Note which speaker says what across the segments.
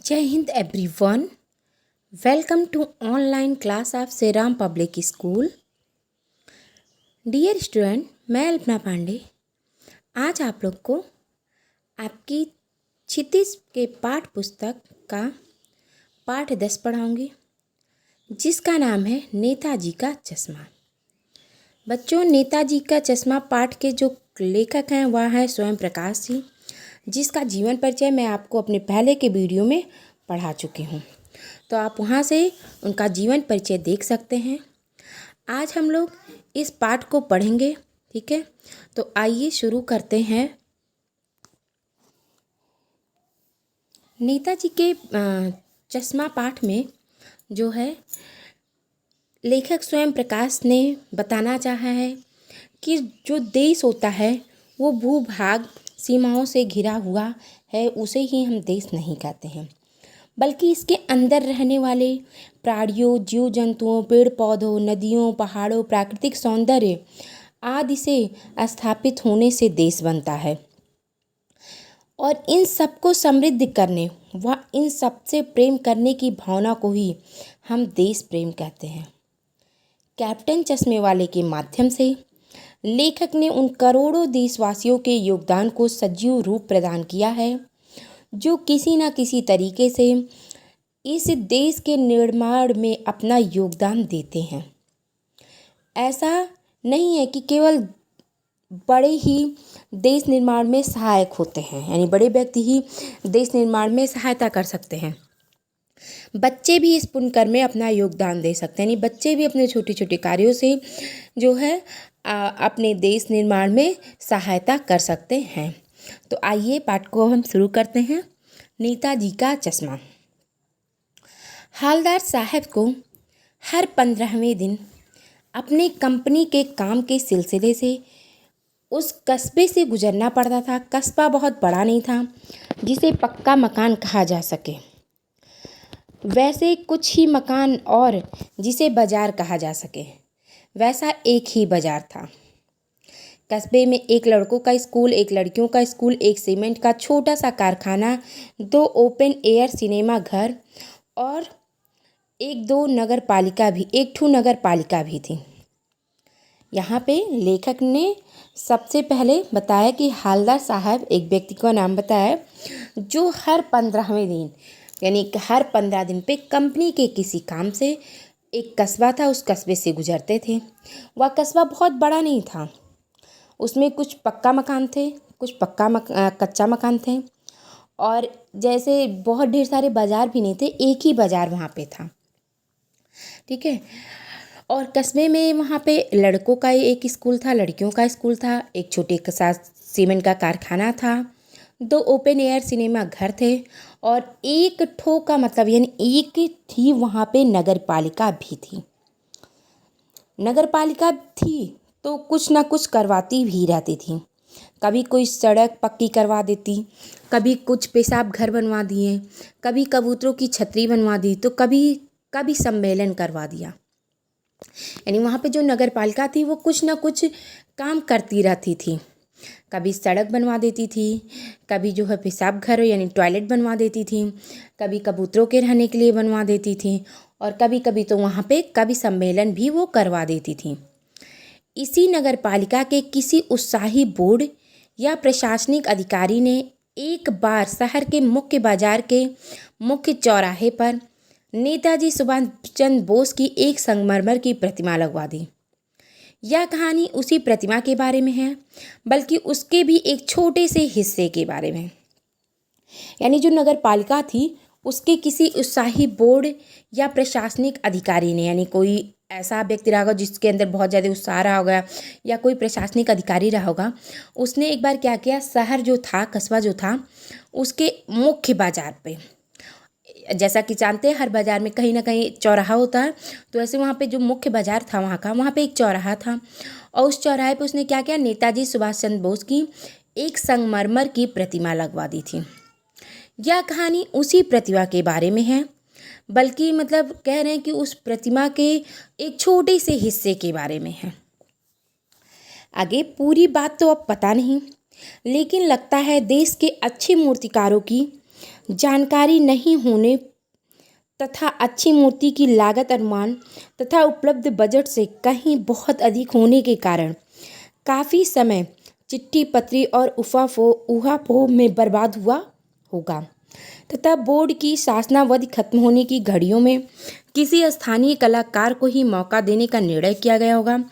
Speaker 1: जय Hind everyone. Welcome to online class of Shri Ram public school. Dear student, मैं अल्पना पांडे आज आप लोग को आपकी क्षितिज के पाठ पुस्तक का पाठ 10 पढ़ाऊंगी, जिसका नाम है नेताजी का चश्मा। बच्चों, नेताजी का चश्मा पाठ के जो लेखक हैं वह हैं स्वयं प्रकाश जी, जिसका जीवन परिचय मैं आपको अपने पहले के वीडियो में पढ़ा चुकी हूँ, तो आप वहाँ से उनका जीवन परिचय देख सकते हैं। आज हम लोग इस पाठ को पढ़ेंगे, ठीक है। तो आइए शुरू करते हैं। नेताजी के चश्मा पाठ में जो है लेखक स्वयं प्रकाश ने बताना चाहा है कि जो देश होता है वो भूभाग सीमाओं से घिरा हुआ है, उसे ही हम देश नहीं कहते हैं, बल्कि इसके अंदर रहने वाले प्राणियों, जीव जंतुओं, पेड़ पौधों, नदियों, पहाड़ों, प्राकृतिक सौंदर्य आदि से स्थापित होने से देश बनता है। और इन सबको समृद्ध करने व इन सबसे प्रेम करने की भावना को ही हम देश प्रेम कहते हैं। कैप्टन चश्मे वाले के माध्यम से लेखक ने उन करोड़ों देशवासियों के योगदान को सजीव रूप प्रदान किया है, जो किसी न किसी तरीके से इस देश के निर्माण में अपना योगदान देते हैं। ऐसा नहीं है कि केवल बड़े ही देश निर्माण में सहायक होते हैं, यानी बड़े व्यक्ति ही देश निर्माण में सहायता कर सकते हैं। बच्चे भी इस पुण्य कर्म में अपना योगदान दे सकते हैं, यानी बच्चे भी अपने छोटे छोटे कार्यों से जो है अपने देश निर्माण में सहायता कर सकते हैं। तो आइए पाठ को हम शुरू करते हैं। नेताजी का चश्मा। हवलदार साहब को हर 15वें दिन अपने कंपनी के काम के सिलसिले से उस कस्बे से गुजरना पड़ता था। कस्बा बहुत बड़ा नहीं था जिसे पक्का मकान कहा जा सके, वैसे कुछ ही मकान और जिसे बाजार कहा जा सके, वैसा एक ही बाजार था। कस्बे में एक लड़कों का स्कूल, एक लड़कियों का स्कूल, एक सीमेंट का छोटा सा कारखाना, 2 ओपन एयर सिनेमा घर और एक ठू नगर पालिका भी थी। यहाँ पे लेखक ने सबसे पहले बताया कि हवलदार साहब एक व्यक्ति का नाम बताया जो हर 15वें दिन यानी हर 15 दिन पे कंपनी के किसी काम से एक कस्बा था, उस कस्बे से गुजरते थे। वह कस्बा बहुत बड़ा नहीं था, उसमें कुछ पक्का मकान थे, कुछ कच्चा मकान थे, और जैसे बहुत ढेर सारे बाज़ार भी नहीं थे, एक ही बाज़ार वहाँ पे था, ठीक है। और कस्बे में वहाँ पे लड़कों का एक स्कूल था, लड़कियों का स्कूल था, एक छोटे सा सीमेंट का कारखाना था, 2 ओपन एयर सिनेमा घर थे और एक ठो का मतलब यानी एक थी वहाँ पे नगर पालिका भी थी। नगर पालिका थी तो कुछ ना कुछ करवाती भी रहती थी। कभी कोई सड़क पक्की करवा देती, कभी कुछ पेशाब घर बनवा दिए, कभी कबूतरों की छतरी बनवा दी, तो कभी सम्मेलन करवा दिया। यानी वहाँ पे जो नगर पालिका थी वो कुछ ना कुछ काम करती रहती थी। कभी सड़क बनवा देती थी, कभी जो है पेशाब घर यानी टॉयलेट बनवा देती थी, कभी कबूतरों के रहने के लिए बनवा देती थी, और कभी कभी तो वहाँ पे कभी सम्मेलन भी वो करवा देती थी। इसी नगर पालिका के किसी उत्साही बोर्ड या प्रशासनिक अधिकारी ने एक बार शहर के मुख्य बाजार के मुख्य चौराहे पर नेताजी सुभाष चंद्र बोस की एक संगमरमर की प्रतिमा लगवा दी। यह कहानी उसी प्रतिमा के बारे में है, बल्कि उसके भी एक छोटे से हिस्से के बारे में। यानी जो नगर पालिका थी उसके किसी उत्साही बोर्ड या प्रशासनिक अधिकारी ने, यानी कोई ऐसा व्यक्ति रहा होगा जिसके अंदर बहुत ज़्यादा उत्साह रहा होगा या कोई प्रशासनिक अधिकारी रहा होगा, उसने एक बार क्या किया, शहर जो था, कस्बा जो था, उसके मुख्य बाजार पे, जैसा कि जानते हैं हर बाज़ार में कहीं ना कहीं चौराहा होता है, तो ऐसे वहाँ पे जो मुख्य बाज़ार था वहाँ पे एक चौराहा था, और उस चौराहे पे उसने क्या किया, नेताजी सुभाष चंद्र बोस की एक संगमरमर की प्रतिमा लगवा दी थी। यह कहानी उसी प्रतिमा के बारे में है, बल्कि मतलब कह रहे हैं कि उस प्रतिमा के एक छोटे से हिस्से के बारे में है। आगे पूरी बात तो अब पता नहीं, लेकिन लगता है देश के अच्छे मूर्तिकारों की जानकारी नहीं होने तथा अच्छी मूर्ति की लागत अनुमान तथा उपलब्ध बजट से कहीं बहुत अधिक होने के कारण काफ़ी समय चिट्ठी पत्री और ऊहापोह में बर्बाद हुआ होगा तथा बोर्ड की शासनावधि खत्म होने की घड़ियों में किसी स्थानीय कलाकार को ही मौका देने का निर्णय किया गया होगा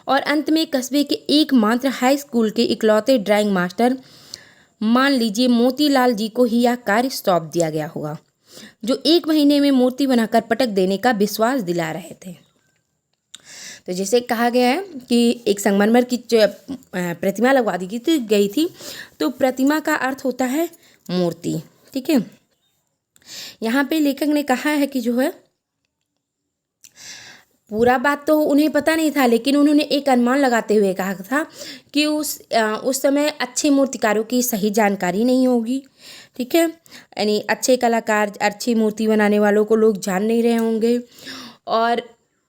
Speaker 1: और अंत में कस्बे के एकमात्र हाई स्कूल के इकलौते ड्राइंग मास्टर मान लीजिए मोतीलाल जी को ही यह कार्य सौंप दिया गया होगा, जो 1 महीने में मूर्ति बनाकर पटक देने का विश्वास दिला रहे थे। तो जैसे कहा गया है कि एक संगमरमर की प्रतिमा लगवा दी गई थी, तो प्रतिमा का अर्थ होता है मूर्ति। ठीक है, यहाँ पे लेखक ने कहा है कि जो है पूरा बात तो उन्हें पता नहीं था, लेकिन उन्होंने एक अनुमान लगाते हुए कहा था कि उस समय अच्छे मूर्तिकारों की सही जानकारी नहीं होगी। ठीक है, यानी अच्छे कलाकार, अच्छी मूर्ति बनाने वालों को लोग जान नहीं रहे होंगे और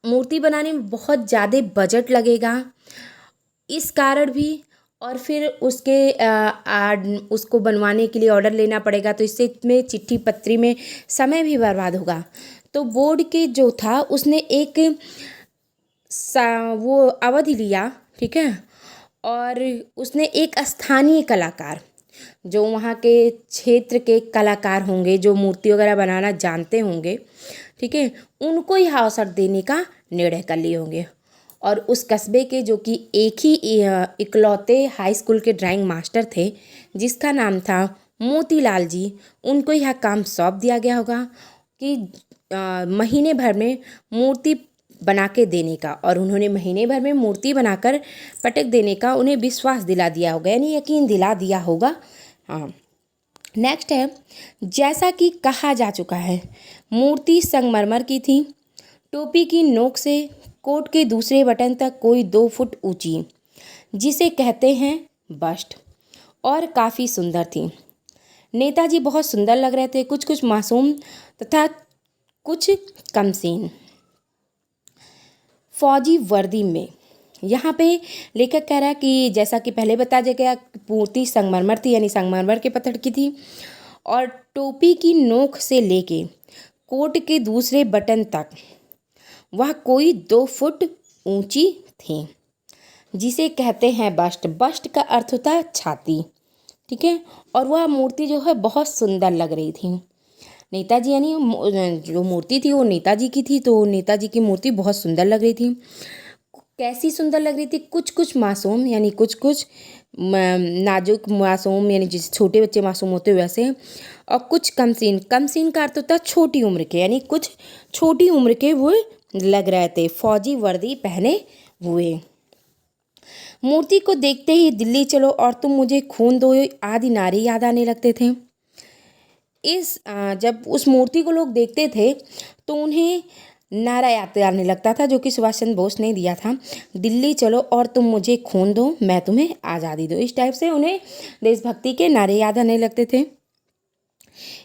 Speaker 1: मूर्ति बनाने में बहुत ज़्यादा बजट लगेगा, इस कारण भी। और फिर उसको बनवाने के लिए ऑर्डर लेना पड़ेगा, तो इससे में चिट्ठी पत्री में समय भी बर्बाद होगा। तो बोर्ड के जो था उसने एक वो अवधि लिया। ठीक है, और उसने एक स्थानीय कलाकार, जो वहाँ के क्षेत्र के कलाकार होंगे, जो मूर्ति वगैरह बनाना जानते होंगे, ठीक है, उनको ही अवसर देने का निर्णय कर लिए होंगे। और उस कस्बे के जो कि एक ही इकलौते हाई स्कूल के ड्राइंग मास्टर थे, जिसका नाम था मोतीलाल जी, उनको यह काम सौंप दिया गया होगा कि महीने भर में मूर्ति बना के देने का, और उन्होंने महीने भर में मूर्ति बनाकर पटक देने का उन्हें विश्वास दिला दिया होगा, यानी यकीन दिला दिया होगा। हाँ, नेक्स्ट है, जैसा कि कहा जा चुका है, मूर्ति संगमरमर की थी। टोपी की नोक से कोट के दूसरे बटन तक कोई 2 फुट ऊंची, जिसे कहते हैं बस्ट, और काफ़ी सुंदर थी। नेताजी बहुत सुंदर लग रहे थे, कुछ कुछ मासूम तथा कुछ कमसीन। फौजी वर्दी में, यहाँ पे लेखक कह रहा है कि जैसा कि पहले बताया गया, मूर्ति संगमरमर थी, यानी संगमरमर के पत्थर की थी, और टोपी की नोक से लेके कोट के दूसरे बटन तक वह कोई 2 फुट ऊंची थी, जिसे कहते हैं बस्ट। बस्ट का अर्थ होता है छाती। ठीक है, और वह मूर्ति जो है बहुत सुंदर लग रही थी। नेताजी, यानी जो मूर्ति थी वो नेताजी की थी, तो नेताजी की मूर्ति बहुत सुंदर लग रही थी। कैसी सुंदर लग रही थी? कुछ कुछ मासूम, यानी कुछ कुछ नाजुक मासूम, यानी जैसे छोटे बच्चे मासूम होते वैसे, और कुछ कमसीन। कमसीन का अर्थ होता है छोटी उम्र के, यानी कुछ छोटी उम्र के वो लग रहे थे, फौजी वर्दी पहने हुए। मूर्ति को देखते ही दिल्ली चलो और तुम मुझे खून दो आदि नारे याद आने लगते थे। जब उस मूर्ति को लोग देखते थे तो उन्हें नारा याद आने लगता था, जो कि सुभाष चंद्र बोस ने दिया था, दिल्ली चलो और तुम मुझे खून दो, मैं तुम्हें आज़ादी दो। इस टाइप से उन्हें देशभक्ति के नारे याद आने लगते थे।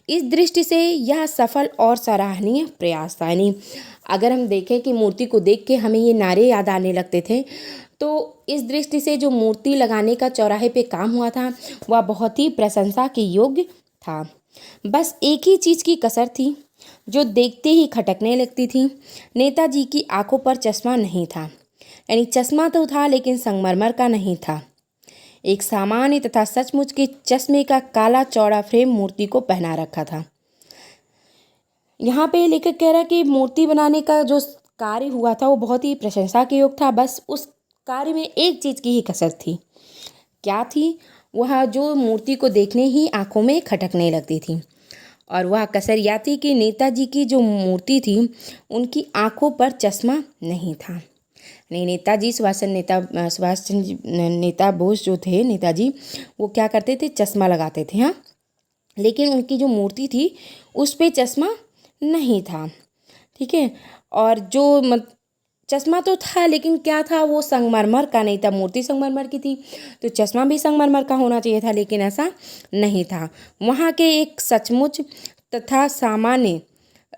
Speaker 1: इस दृष्टि से यह सफल और सराहनीय प्रयास था। यानी अगर हम देखें कि मूर्ति को देख के हमें ये नारे याद आने लगते थे, तो इस दृष्टि से जो मूर्ति लगाने का चौराहे पे काम हुआ था वह बहुत ही प्रशंसा के योग्य था। बस एक ही चीज़ की कसर थी, जो देखते ही खटकने लगती थी। नेताजी की आंखों पर चश्मा नहीं था, यानी चश्मा तो था लेकिन संगमरमर का नहीं था। एक सामान्य तथा सचमुच के चश्मे का काला चौड़ा फ्रेम मूर्ति को पहना रखा था। यहाँ पे लेखक कह रहा है कि मूर्ति बनाने का जो कार्य हुआ था वो बहुत ही प्रशंसा के योग्य था। बस उस कार्य में एक चीज़ की ही कसर थी। क्या थी? वह जो मूर्ति को देखने ही आंखों में खटकने लगती थी, और वह कसर यह थी कि नेताजी की जो मूर्ति थी उनकी आंखों पर चश्मा नहीं था। नहीं, नेताजी सुभाष चंद्र नेता बोस जो थे नेताजी, वो क्या करते थे? चश्मा लगाते थे। हाँ, लेकिन उनकी जो मूर्ति थी उस पे चश्मा नहीं था। ठीक है, और जो चश्मा तो था लेकिन क्या था, वो संगमरमर का नहीं था। मूर्ति संगमरमर की थी तो चश्मा भी संगमरमर का होना चाहिए था, लेकिन ऐसा नहीं था। वहाँ के एक सचमुच तथा सामान्य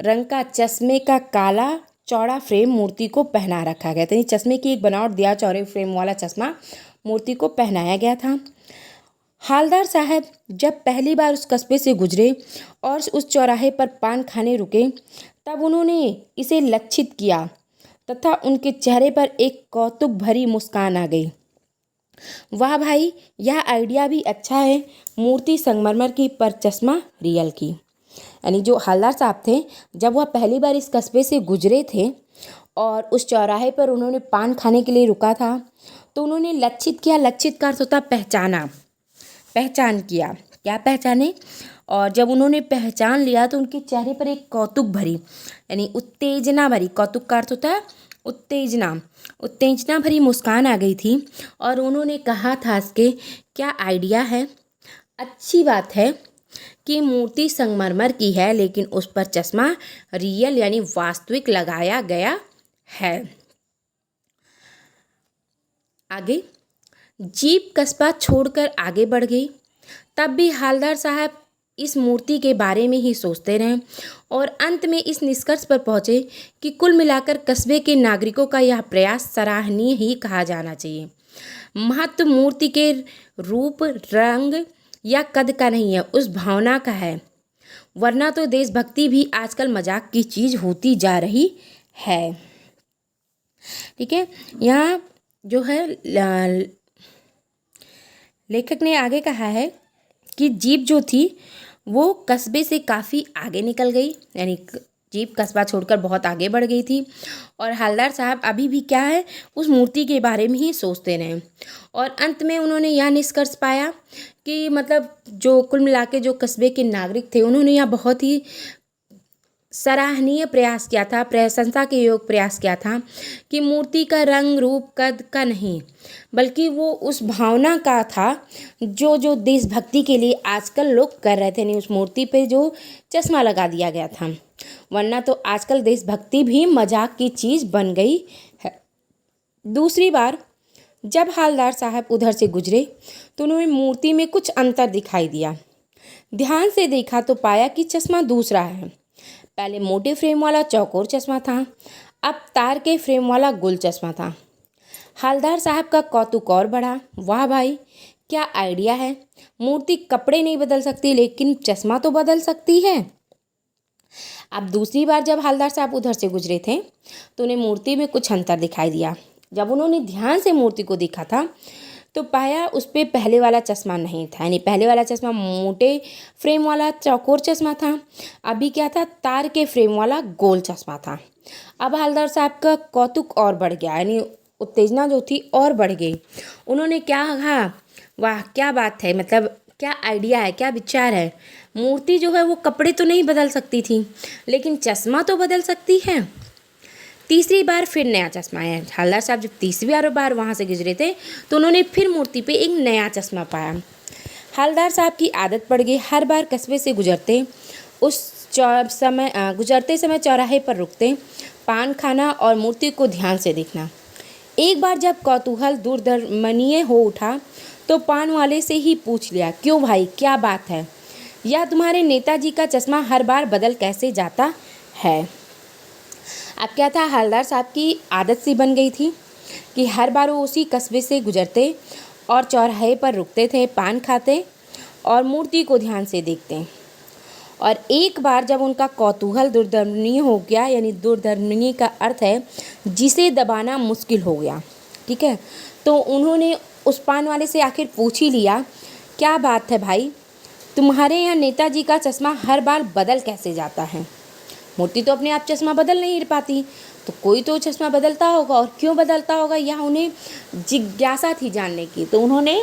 Speaker 1: रंग का चश्मे का काला चौड़ा फ्रेम मूर्ति को पहना रखा गया था। चश्मे की एक बनावट दिया चौड़े फ्रेम वाला चश्मा मूर्ति को पहनाया गया था। हालदार साहब जब पहली बार उस कस्बे से गुजरे और उस चौराहे पर पान खाने रुके, तब उन्होंने इसे लक्षित किया तथा उनके चेहरे पर एक कौतुक भरी मुस्कान आ गई। वाह भाई, यह आइडिया भी अच्छा है। मूर्ति संगमरमर की पर चश्मा रियल की। यानी जो हवलदार साहब थे, जब वह पहली बार इस कस्बे से गुजरे थे और उस चौराहे पर उन्होंने पान खाने के लिए रुका था, तो उन्होंने लक्षित किया। लक्षित का अर्थ होता पहचाना, पहचान किया। क्या पहचाने? और जब उन्होंने पहचान लिया तो उनके चेहरे पर एक कौतुक भरी यानी उत्तेजना भरी, कौतुक का अर्थ होता है उत्तेजना, उत्तेजना भरी मुस्कान आ गई थी। और उन्होंने कहा था इसके क्या आइडिया है, अच्छी बात है कि मूर्ति संगमरमर की है लेकिन उस पर चश्मा रियल यानी वास्तविक लगाया गया है। आगे जीप कस्बा छोड़कर आगे बढ़ गई। तब भी हवलदार साहब इस मूर्ति के बारे में ही सोचते रहे और अंत में इस निष्कर्ष पर पहुंचे कि कुल मिलाकर कस्बे के नागरिकों का यह प्रयास सराहनीय ही कहा जाना चाहिए। महत्व मूर्ति के रूप, रंग या कद का नहीं है, उस भावना का है। वरना तो देशभक्ति भी आजकल मजाक की चीज़ होती जा रही है। ठीक है, यहाँ जो है लेखक ने आगे कहा है कि जीप जो थी वो कस्बे से काफ़ी आगे निकल गई, यानी जीप कस्बा छोड़कर बहुत आगे बढ़ गई थी। और हवलदार साहब अभी भी क्या है, उस मूर्ति के बारे में ही सोचते रहे। और अंत में उन्होंने यह निष्कर्ष पाया कि मतलब जो कुल मिला के जो कस्बे के नागरिक थे, उन्होंने यह बहुत ही सराहनीय प्रयास किया था, प्रशंसा के योग प्रयास किया था कि मूर्ति का रंग, रूप, कद का नहीं, बल्कि वो उस भावना का था जो देशभक्ति के लिए आजकल लोग कर रहे थे। नहीं, उस मूर्ति पे जो चश्मा लगा दिया गया था, वरना तो आजकल देशभक्ति भी मजाक की चीज़ बन गई है। दूसरी बार जब हवलदार साहब उधर से गुजरे तो उन्हें मूर्ति में कुछ अंतर दिखाई दिया। ध्यान से देखा तो पाया कि चश्मा दूसरा है। पहले मोटे फ्रेम वाला चौकोर चश्मा था, अब तार के फ्रेम वाला गोल चश्मा था। हवलदार साहब का कौतुक और बढ़ा। वाह भाई, क्या आइडिया है। मूर्ति कपड़े नहीं बदल सकती लेकिन चश्मा तो बदल सकती है। अब दूसरी बार जब हवलदार साहब उधर से गुजरे थे तो उन्हें मूर्ति में कुछ अंतर दिखाई दिया। जब उन्होंने ध्यान से मूर्ति को देखा था तो पाया उस पर पहले वाला चश्मा नहीं था, यानी पहले वाला चश्मा मोटे फ्रेम वाला चौकोर चश्मा था, अभी क्या था, तार के फ्रेम वाला गोल चश्मा था। अब हवलदार साहब का कौतुक और बढ़ गया, यानी उत्तेजना जो थी और बढ़ गई। उन्होंने क्या कहा, वाह क्या बात है, मतलब क्या आइडिया है, क्या विचार है। मूर्ति जो है वो कपड़े तो नहीं बदल सकती थी लेकिन चश्मा तो बदल सकती है। तीसरी बार फिर नया चश्मा आया। हवलदार साहब जब तीसरी बार वहाँ से गुजरे थे तो उन्होंने फिर मूर्ति पे एक नया चश्मा पाया। हवलदार साहब की आदत पड़ गई, हर बार कस्बे से गुजरते समय चौराहे पर रुकते, पान खाना और मूर्ति को ध्यान से देखना। एक बार जब कौतूहल दूरदर्शनीय हो उठा तो पान वाले से ही पूछ लिया, क्यों भाई, क्या बात है, यह तुम्हारे नेताजी का चश्मा हर बार बदल कैसे जाता है। अब क्या था, हवलदार साहब की आदत सी बन गई थी कि हर बार वो उसी कस्बे से गुजरते और चौराहे पर रुकते थे, पान खाते और मूर्ति को ध्यान से देखते। और एक बार जब उनका कौतूहल दूरदर्शनीय हो गया, यानी दूरदर्शनीय का अर्थ है जिसे दबाना मुश्किल हो गया, ठीक है, तो उन्होंने उस पान वाले से आखिर पूछ ही लिया, क्या बात है भाई, तुम्हारे यहाँ नेताजी का चश्मा हर बार बदल कैसे जाता है। मूर्ति तो अपने आप चश्मा बदल नहीं पाती, तो कोई तो चश्मा बदलता होगा, और क्यों बदलता होगा यह उन्हें जिज्ञासा थी जानने की। तो उन्होंने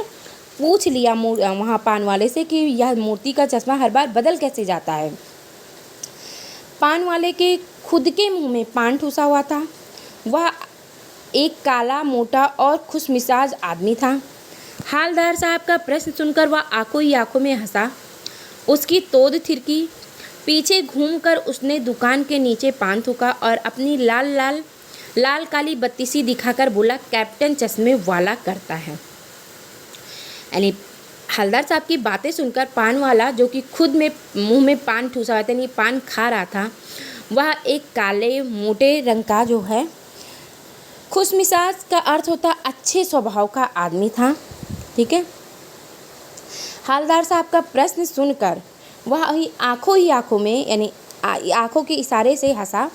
Speaker 1: पूछ लिया वहाँ पान वाले से कि यह मूर्ति का चश्मा हर बार बदल कैसे जाता है। पान वाले के खुद के मुंह में पान ठूसा हुआ था। वह एक काला, मोटा और खुशमिजाज आदमी था। हवलदार साहब का प्रश्न सुनकर वह आंखों ही आंखों में हंसा। उसकी तोड़ थिरकी। पीछे घूमकर उसने दुकान के नीचे पान थूका और अपनी लाल काली बत्ती सी दिखाकर बोला, कैप्टन चश्मे वाला करता है। यानी हवलदार साहब की बातें सुनकर पान वाला, जो कि खुद में मुंह में पान ठूसा हुआ था, यानी पान खा रहा था, वह एक काले मोटे रंग का जो है खुशमिजाज का अर्थ होता अच्छे स्वभाव का आदमी था। ठीक है, हवलदार साहब का प्रश्न सुनकर वह ही आँखों में यानी आँखों के इशारे से हंसा।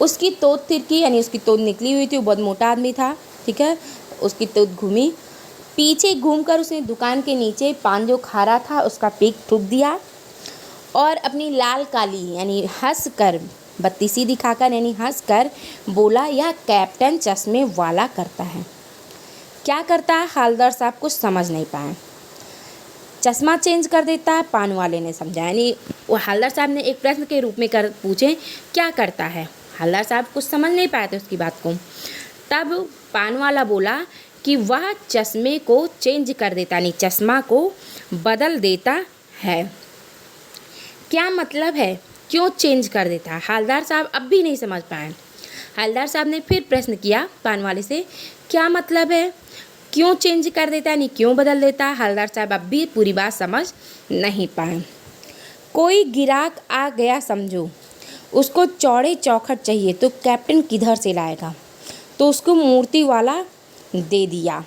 Speaker 1: उसकी तोत तिरकी यानी उसकी तोत निकली हुई थी, वो बहुत मोटा आदमी था, ठीक है। उसकी तोत घूमी, पीछे घूमकर उसने दुकान के नीचे पान जो खा रहा था उसका पीक थूक दिया और अपनी लाल काली यानी हंस कर, बत्तीसी दिखाकर यानी हंस कर बोला, यह कैप्टन चश्मे वाला करता है। क्या करता है हवलदार साहब कुछ समझ नहीं पाए। चश्मा चेंज कर देता है, पान वाले ने समझा, यानी वो हवलदार साहब ने एक प्रश्न के रूप में कर पूछे क्या करता है। हवलदार साहब कुछ समझ नहीं पाए थे उसकी बात को। तब पान वाला बोला कि वह चश्मे को चेंज कर देता, यानी चश्मा को बदल देता है। क्या मतलब है, क्यों चेंज कर देता है? हवलदार साहब अब भी नहीं समझ पाए। हवलदार साहब ने फिर प्रश्न किया पान वाले से, क्या मतलब है, क्यों चेंज कर देता है, यानी क्यों बदल देता है? हवलदार साहब अब भी पूरी बात समझ नहीं पाए। कोई गिराक आ गया समझो, उसको चौड़े चौखट चाहिए तो कैप्टन किधर से लाएगा? तो उसको मूर्ति वाला दे दिया,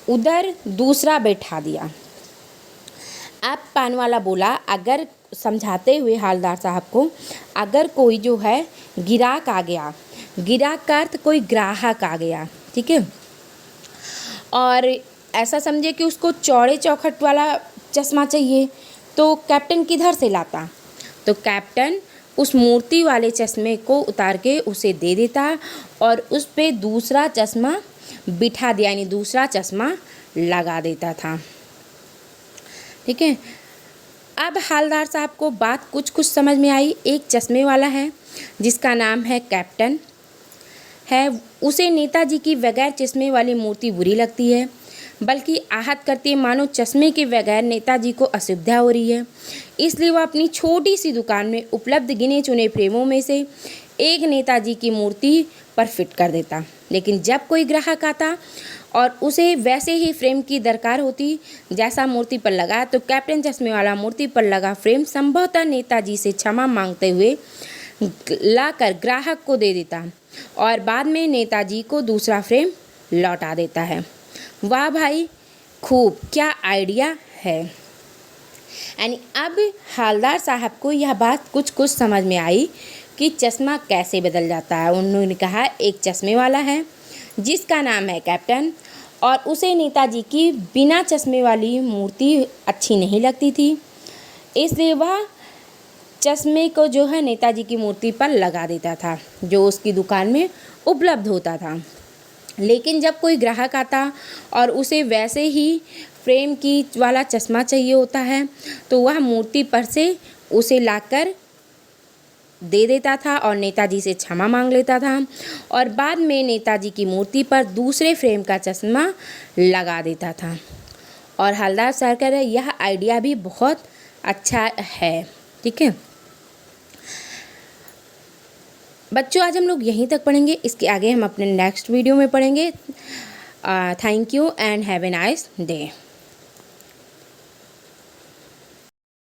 Speaker 1: उधर दूसरा बैठा दिया। अब पान वाला बोला, अगर समझाते हुए हवलदार साहब को, अगर कोई जो है गिराक आ गया, गिराक का अर्थ कोई ग्राहक आ गया, ठीक है, और ऐसा समझे कि उसको चौड़े चौखट वाला चश्मा चाहिए तो कैप्टन किधर से लाता? तो कैप्टन उस मूर्ति वाले चश्मे को उतार के उसे दे देता और उस पे दूसरा चश्मा बिठा दिया, यानी दूसरा चश्मा लगा देता था, ठीक है। अब हवलदार साहब को बात कुछ समझ में आई। एक चश्मे वाला है जिसका नाम है कैप्टन है, उसे नेताजी की बगैर चश्मे वाली मूर्ति बुरी लगती है, बल्कि आहत करती है, मानो चश्मे के बगैर नेताजी को असुविधा हो रही है। इसलिए वह अपनी छोटी सी दुकान में उपलब्ध गिने चुने फ्रेमों में से एक नेताजी की मूर्ति पर फिट कर देता। लेकिन जब कोई ग्राहक आता और उसे वैसे ही फ्रेम की दरकार होती जैसा मूर्ति पर लगा, तो कैप्टन चश्मे वाला मूर्ति पर लगा फ्रेम संभवतः नेताजी से क्षमा मांगते हुए लाकर ग्राहक को दे देता और बाद में नेताजी को दूसरा फ्रेम लौटा देता है। वाह भाई, खूब, क्या आइडिया है। यानी अब हवलदार साहब को यह बात कुछ समझ में आई कि चश्मा कैसे बदल जाता है। उन्होंने कहा एक चश्मे वाला है जिसका नाम है कैप्टन और उसे नेताजी की बिना चश्मे वाली मूर्ति अच्छी नहीं लगती थी, इसलिए वह चश्मे को जो है नेताजी की मूर्ति पर लगा देता था जो उसकी दुकान में उपलब्ध होता था। लेकिन जब कोई ग्राहक आता और उसे वैसे ही फ्रेम की वाला चश्मा चाहिए होता है तो वह मूर्ति पर से उसे लाकर दे देता था और नेताजी से क्षमा मांग लेता था और बाद में नेताजी की मूर्ति पर दूसरे फ्रेम का चश्मा लगा देता था। और हवलदार साहब कह रहे यह आइडिया भी बहुत अच्छा है, ठीक है बच्चों। आज हम लोग यहीं तक पढ़ेंगे, इसके आगे हम अपने नेक्स्ट वीडियो में पढ़ेंगे। Thank you and have a nice day.